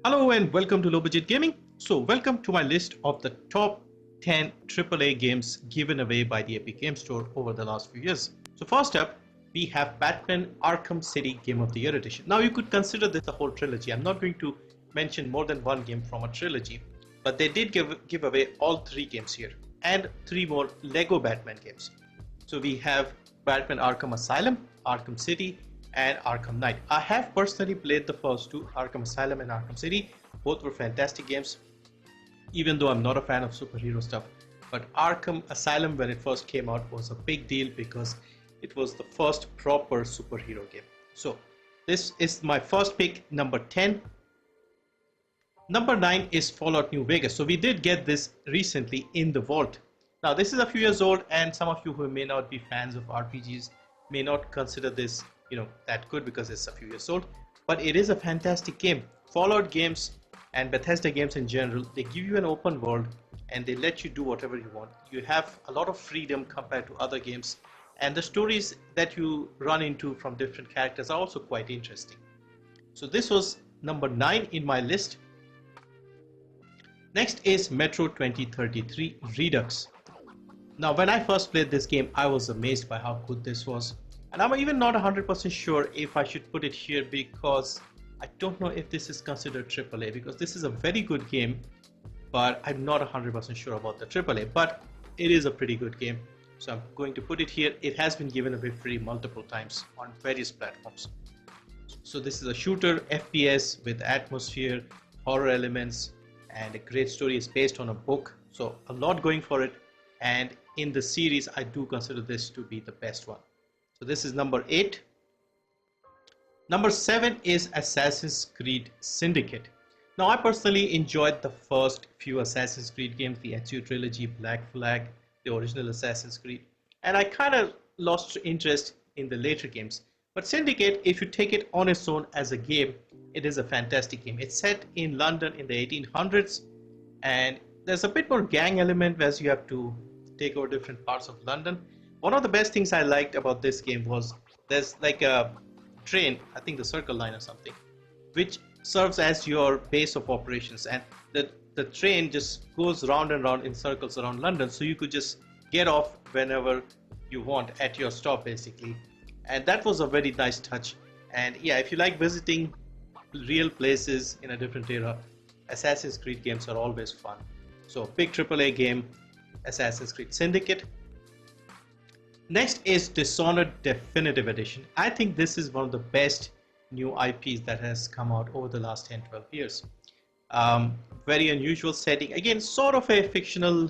Hello and welcome to Low Budget Gaming. So welcome to my list of the top 10 AAA games given away by the Epic Games Store over the last few years. So first up, we have Batman Arkham City Game of the Year Edition. Now you could consider this a whole trilogy. I'm not going to mention more than one game from a trilogy, but they did give away all three games here and three more Lego Batman games. So we have Batman Arkham Asylum, Arkham City, and Arkham Knight. I have personally played the first two, Arkham Asylum and Arkham City. Both were fantastic games, even though I'm not a fan of superhero stuff. But Arkham Asylum, when it first came out, was a big deal because it was the first proper superhero game. So this is my first pick, number 10. Number 9 is Fallout New Vegas. So we did get this recently in the vault. Now this is a few years old, and some of you who may not be fans of RPGs may not consider this that good because it's a few years old, but it is a fantastic game. Fallout games and Bethesda games in general, they give you an open world and they let you do whatever you want. You have a lot of freedom compared to other games, and the stories that you run into from different characters are also quite interesting. So this was number 9 in my list. Next is Metro 2033 Redux. Now when I first played this game, I was amazed by how good this was. And I'm even not 100% sure if I should put it here because I don't know if this is considered AAA, because this is a very good game, but I'm not 100% sure about the AAA, but it is a pretty good game. So I'm going to put it here. It has been given away free multiple times on various platforms. So this is a shooter FPS with atmosphere, horror elements, and a great story. Is based on a book. So a lot going for it. And in the series, I do consider this to be the best one. So this is number 8. Number 7 is Assassin's Creed Syndicate. Now I personally enjoyed the first few Assassin's Creed games, the Ezio trilogy, Black Flag, the original Assassin's Creed, and I kind of lost interest in the later games. But Syndicate, if you take it on its own as a game, it is a fantastic game. It's set in London in the 1800s, and there's a bit more gang element as you have to take over different parts of London. One of the best things I liked about this game was there's like a train, I think the Circle Line or something, which serves as your base of operations, and the train just goes round and round in circles around London, so you could just get off whenever you want at your stop basically. And that was a very nice touch. And yeah, if you like visiting real places in a different era, Assassin's Creed games are always fun. So big AAA game, Assassin's Creed Syndicate. Next is Dishonored Definitive Edition. I think this is one of the best new IPs that has come out over the last 10-12 years. Very unusual setting. Again, sort of a fictional,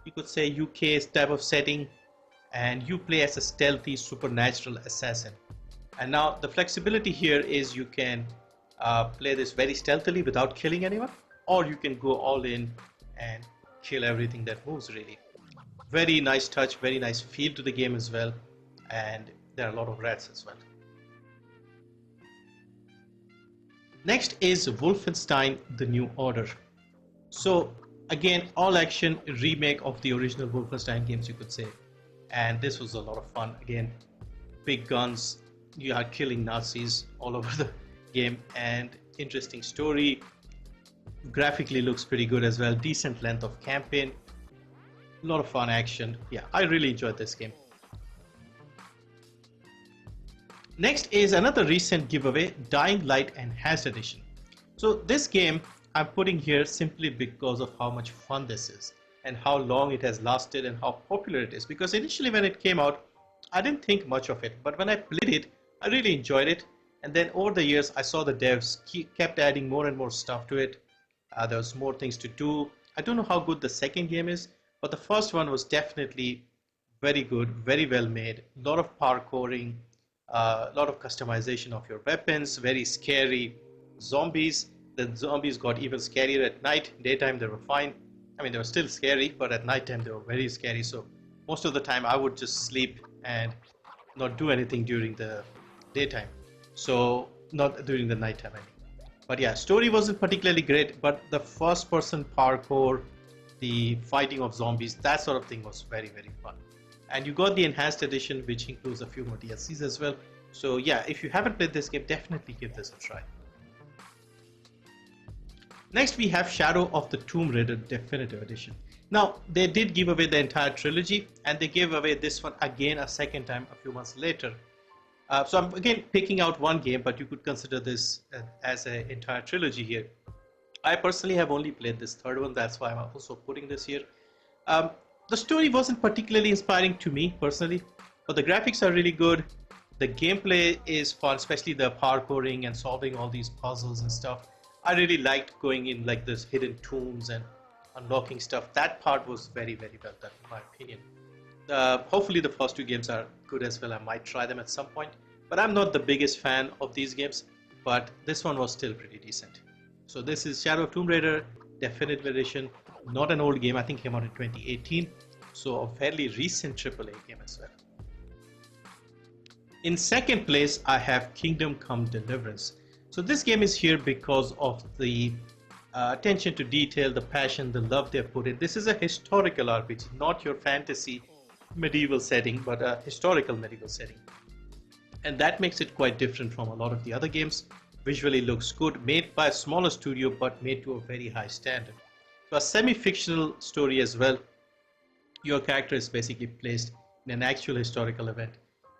you could say UK type of setting. And you play as a stealthy supernatural assassin. And now the flexibility here is you can play this very stealthily without killing anyone. Or you can go all in and kill everything that moves really. Very nice touch, very nice feel to the game as well, and there are a lot of rats as well. Next is Wolfenstein: The New Order. So again, all action remake of the original Wolfenstein games, you could say, and this was a lot of fun. Again, big guns, you are killing Nazis all over the game, and interesting story. Graphically looks pretty good as well, decent length of campaign. A lot of fun action. Yeah, I really enjoyed this game. Next is another recent giveaway, Dying Light Enhanced Edition. So this game I'm putting here simply because of how much fun this is and how long it has lasted and how popular it is. Because initially when it came out, I didn't think much of it, but when I played it, I really enjoyed it. And then over the years, I saw the devs kept adding more and more stuff to it. There was more things to do. I don't know how good the second game is, but the first one was definitely very good, very well made. A lot of parkouring, a lot of customization of your weapons, very scary zombies. The zombies got even scarier at night. Daytime they were fine. I mean, they were still scary, but at nighttime they were very scary. So most of the time I would just sleep and not do anything during the daytime. So not during the nighttime, I mean. But yeah, story wasn't particularly great, but the first person parkour, the fighting of zombies, that sort of thing was very, very fun. And you got the enhanced edition, which includes a few more DLCs as well. So yeah, if you haven't played this game, definitely give this a try. Next we have Shadow of the Tomb Raider Definitive Edition. Now they did give away the entire trilogy, and they gave away this one again a second time a few months later. So I'm again picking out one game, but you could consider this as an entire trilogy here. I personally have only played this third one, that's why I'm also putting this here. The story wasn't particularly inspiring to me personally, but the graphics are really good. The gameplay is fun, especially the parkouring and solving all these puzzles and stuff. I really liked going in like this hidden tombs and unlocking stuff. That part was very, very well done in my opinion. Hopefully the first two games are good as well. I might try them at some point, but I'm not the biggest fan of these games, but this one was still pretty decent. So this is Shadow of Tomb Raider Definitive Edition, not an old game. I think came out in 2018, so a fairly recent AAA game as well. In second place, I have Kingdom Come Deliverance. So this game is here because of the attention to detail, the passion, the love they put in. This is a historical RPG, not your fantasy medieval setting, but a historical medieval setting. And that makes it quite different from a lot of the other games. Visually looks good, made by a smaller studio, but made to a very high standard. So a semi-fictional story as well. Your character is basically placed in an actual historical event.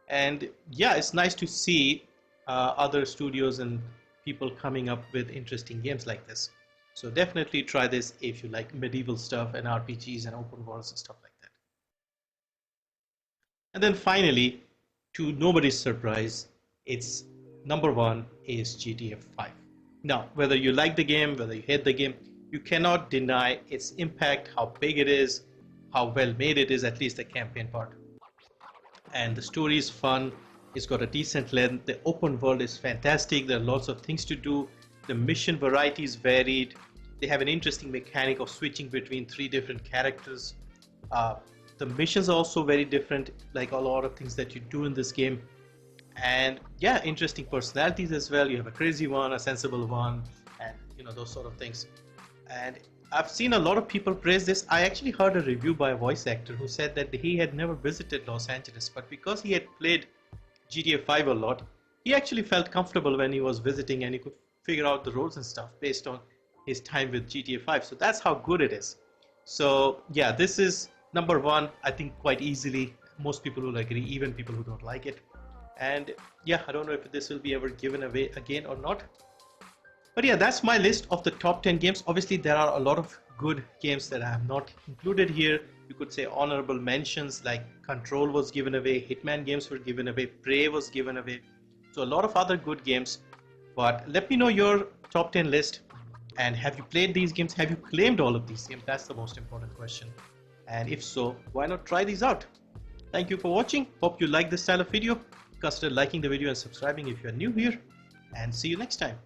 And yeah, it's nice to see other studios and people coming up with interesting games like this. So definitely try this if you like medieval stuff and RPGs and open worlds and stuff like that. And then finally, to nobody's surprise, its number one is GTA 5. Now, whether you like the game, whether you hate the game, you cannot deny its impact, how big it is, how well made it is, at least the campaign part. And the story is fun, it's got a decent length, the open world is fantastic, there are lots of things to do, the mission variety is varied, they have an interesting mechanic of switching between 3 different characters. The missions are also very different, like a lot of things that you do in this game. And yeah, interesting personalities as well. You have a crazy one, a sensible one, and you know, those sort of things. And I've seen a lot of people praise this. I actually heard a review by a voice actor who said that he had never visited Los Angeles, but because he had played GTA 5 a lot, he actually felt comfortable when he was visiting, and he could figure out the roads and stuff based on his time with GTA 5. So that's how good it is. So yeah, this is number one, I think, quite easily. Most people will agree, even people who don't like it. And yeah, I don't know if this will be ever given away again or not. But yeah, that's my list of the top 10 games. Obviously, there are a lot of good games that I have not included here. You could say honorable mentions like Control was given away, Hitman games were given away, Prey was given away. So a lot of other good games. But let me know your top 10 list. And have you played these games? Have you claimed all of these games? That's the most important question. And if so, why not try these out? Thank you for watching. Hope you like this style of video. Consider liking the video and subscribing if you are new here. And see you next time.